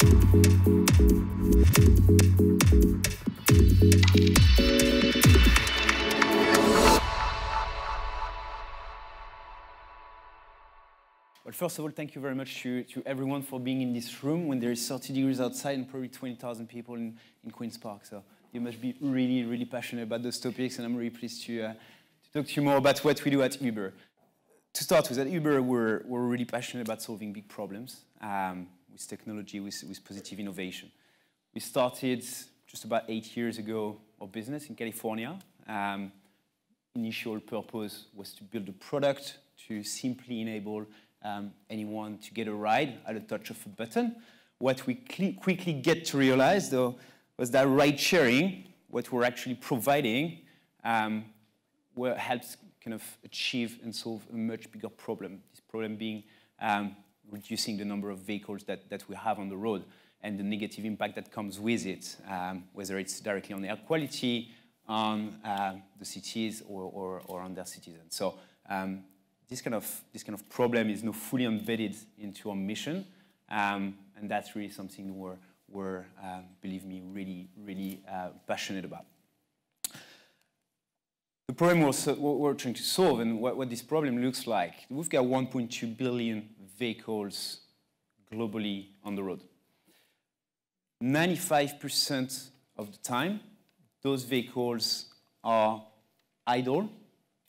Well, first of all, thank you very much to everyone for being in this room when there is 30 degrees outside and probably 20,000 people in Queen's Park. So you must be really, really passionate about those topics, and I'm really pleased to talk to you more about what we do at Uber. To start with, at Uber, we're really passionate about solving big problems with technology, with positive innovation. We started just about 8 years ago our business in California. Initial purpose was to build a product to simply enable anyone to get a ride at a touch of a button. What we quickly get to realize, though, was that ride sharing, what we're actually providing, helps kind of achieve and solve a much bigger problem. This problem being reducing the number of vehicles that we have on the road and the negative impact that comes with it, whether it's directly on air quality, on the cities, or on their citizens. So this kind of problem is now fully embedded into our mission, and that's really something we're believe me, really, really passionate about. The problem we're trying to solve and what this problem looks like, we've got 1.2 billion vehicles globally on the road. 95% of the time, those vehicles are idle,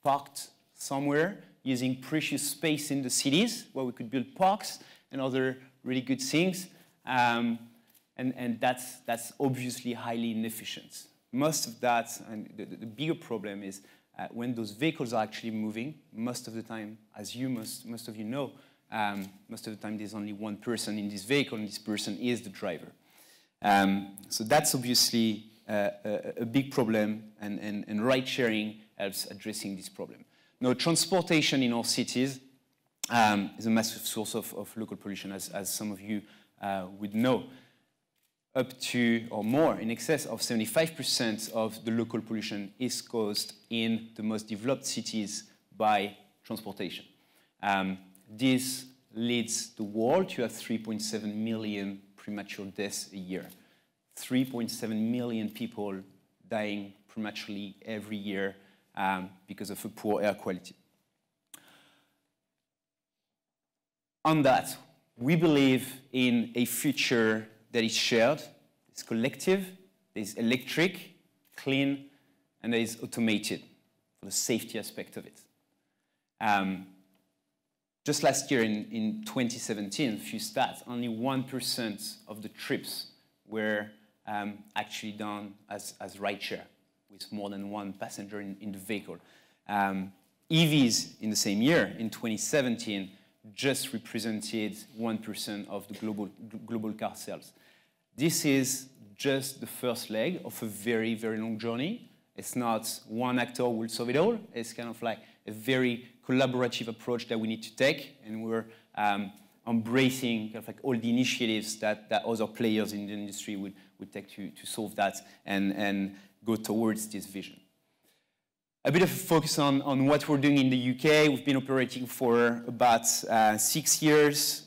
parked somewhere, using precious space in the cities where we could build parks and other really good things. And that's obviously highly inefficient. Most of that, and the bigger problem is when those vehicles are actually moving, most of the time, as most of you know, most of the time there's only one person in this vehicle, and this person is the driver. So that's obviously a big problem, and ride sharing helps addressing this problem. Now, transportation in our cities is a massive source of local pollution, as some of you would know. Up to, or more, in excess of 75% of the local pollution is caused in the most developed cities by transportation. This leads the world to have 3.7 million premature deaths a year. 3.7 million people dying prematurely every year because of a poor air quality. On that, we believe in a future that is shared, it's collective, it's electric, clean, and that is automated for the safety aspect of it. Just last year in 2017, a few stats, only 1% of the trips were actually done as rideshare, with more than one passenger in the vehicle. EVs in the same year, in 2017, just represented 1% of the global car sales. This is just the first leg of a very, very long journey. It's not one actor will solve it all. It's kind of like a very collaborative approach that we need to take, and we're embracing kind of like all the initiatives that other players in the industry would take to solve that and go towards this vision. A bit of a focus on what we're doing in the UK. We've been operating for about 6 years.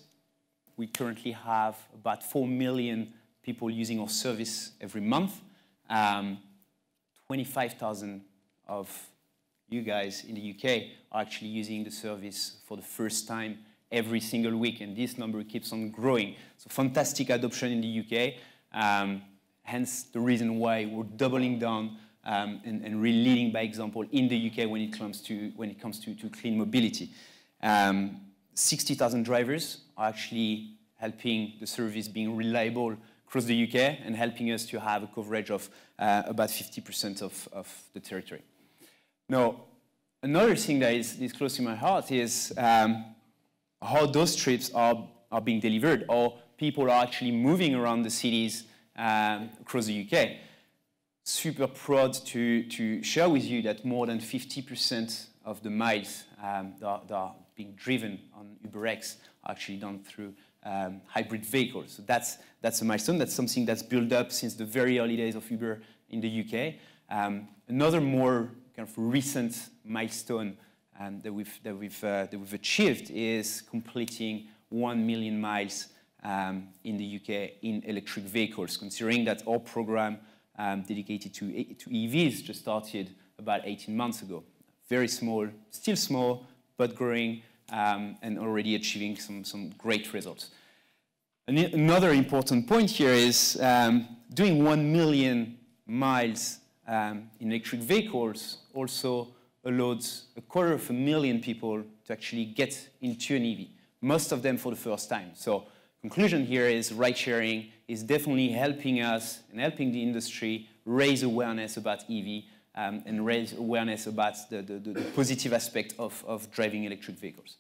We currently have about 4 million people using our service every month. 25,000 of you guys in the UK are actually using the service for the first time every single week, and this number keeps on growing. So fantastic adoption in the UK, hence the reason why we're doubling down and really leading by example in the UK when it comes to clean mobility. 60,000 drivers are actually helping the service being reliable across the UK and helping us to have a coverage of about 50% of the territory. Now, another thing that is close to my heart is how those trips are being delivered, or people are actually moving around the cities across the UK. Super proud to share with you that more than 50% of the miles that are being driven on UberX are actually done through hybrid vehicles. So that's a milestone. That's something that's built up since the very early days of Uber in the UK. Another more kind of recent milestone that we've achieved is completing 1 million miles in the UK in electric vehicles, considering that our program dedicated to EVs just started about 18 months ago. Very small, still small, but growing and already achieving some great results. Another important point here is doing 1 million miles in electric vehicles also allowed 250,000 people to actually get into an EV, most of them for the first time. So conclusion here is ride-sharing is definitely helping us and helping the industry raise awareness about EV and raise awareness about the positive aspect of driving electric vehicles.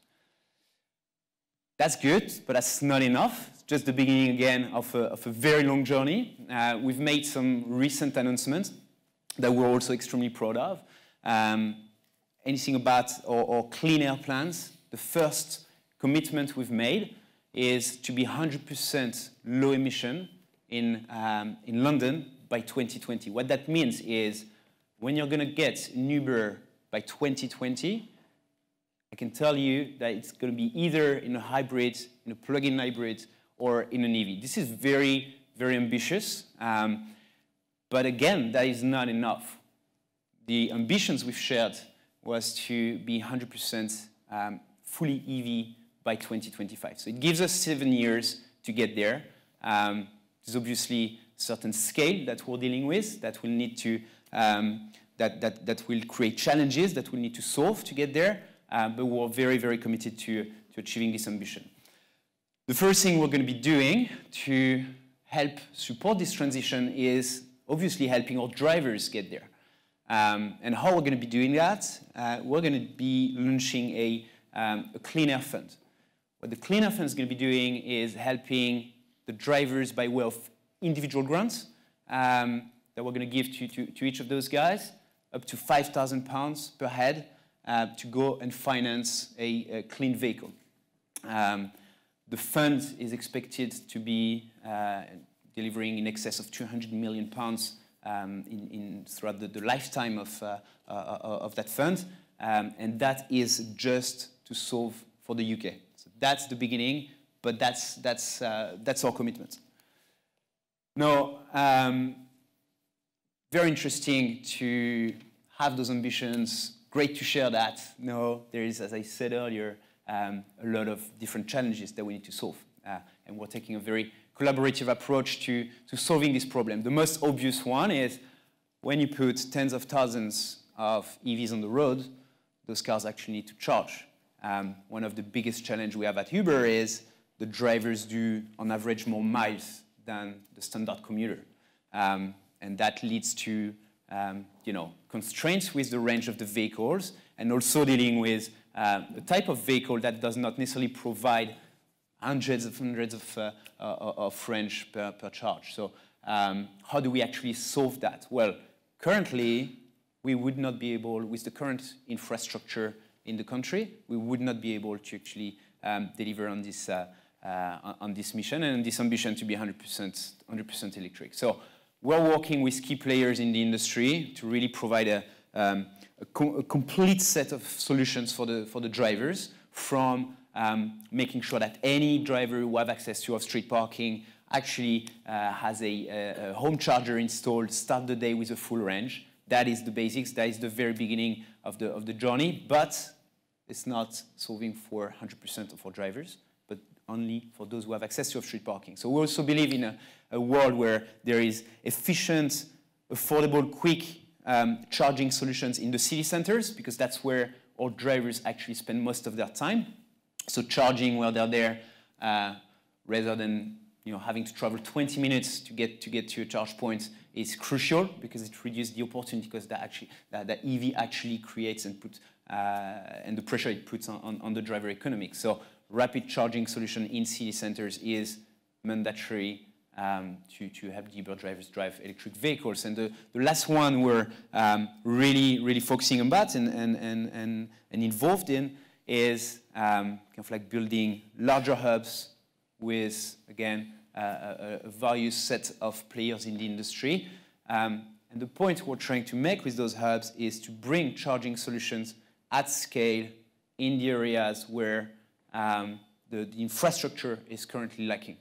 That's good, but that's not enough. It's just the beginning again of a very long journey. We've made some recent announcements that we're also extremely proud of. Anything about our clean air plans, the first commitment we've made is to be 100% low emission in London by 2020. What that means is when you're going to get an Uber by 2020, I can tell you that it's going to be either in a hybrid, in a plug-in hybrid, or in an EV. This is very, very ambitious. But again, that is not enough. The ambitions we've shared was to be 100% fully EV by 2025. So it gives us 7 years to get there. There's obviously a certain scale that we're dealing with that will need to, that will create challenges that we'll need to solve to get there. But we're very, very committed to achieving this ambition. The first thing we're going to be doing to help support this transition is obviously helping our drivers get there. And how we're going to be doing that? We're going to be launching a clean air fund. What the clean air fund is going to be doing is helping the drivers by way of individual grants that we're going to give to each of those guys, up to £5,000 per head to go and finance a clean vehicle. The fund is expected to be delivering in excess of £200 million throughout the lifetime of that fund, and that is just to solve for the UK. So that's the beginning, but that's our commitment. Now, very interesting to have those ambitions. Great to share that. No, there is, as I said earlier, a lot of different challenges that we need to solve, and we're taking a very collaborative approach to solving this problem. The most obvious one is when you put tens of thousands of EVs on the road, those cars actually need to charge. One of the biggest challenges we have at Uber is the drivers do, on average, more miles than the standard commuter. And that leads to constraints with the range of the vehicles, and also dealing with a type of vehicle that does not necessarily provide hundreds of range per charge. So how do we actually solve that? Well, currently, we would not be able, with the current infrastructure in the country, we would not be able to actually deliver on this mission and this ambition to be 100% electric. So we're working with key players in the industry to really provide a complete set of solutions for the drivers, from making sure that any driver who have access to off-street parking actually has a home charger installed, start the day with a full range. That is the basics. That is the very beginning of the journey. But it's not solving for 100% of our drivers, but only for those who have access to off-street parking. So we also believe in a world where there is efficient, affordable, quick charging solutions in the city centers, because that's where our drivers actually spend most of their time. So charging while they're there, rather than having to travel 20 minutes to get to a charge point, is crucial, because it reduces the opportunity, because that EV actually creates and puts and the pressure it puts on the driver economics. So rapid charging solution in city centers is mandatory to help the Uber drivers drive electric vehicles. And the last one we're really focusing on that and involved in is kind of like building larger hubs with, again, a various set of players in the industry. And the point we're trying to make with those hubs is to bring charging solutions at scale in the areas where the infrastructure is currently lacking.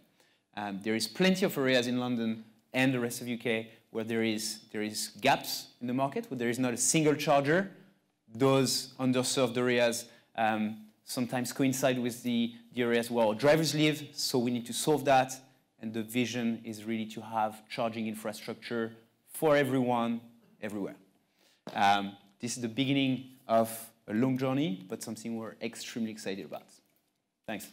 There is plenty of areas in London and the rest of UK where there is gaps in the market, where there is not a single charger. Those underserved areas sometimes coincide with the areas where our drivers live, so we need to solve that. And the vision is really to have charging infrastructure for everyone, everywhere. This is the beginning of a long journey, but something we're extremely excited about. Thanks.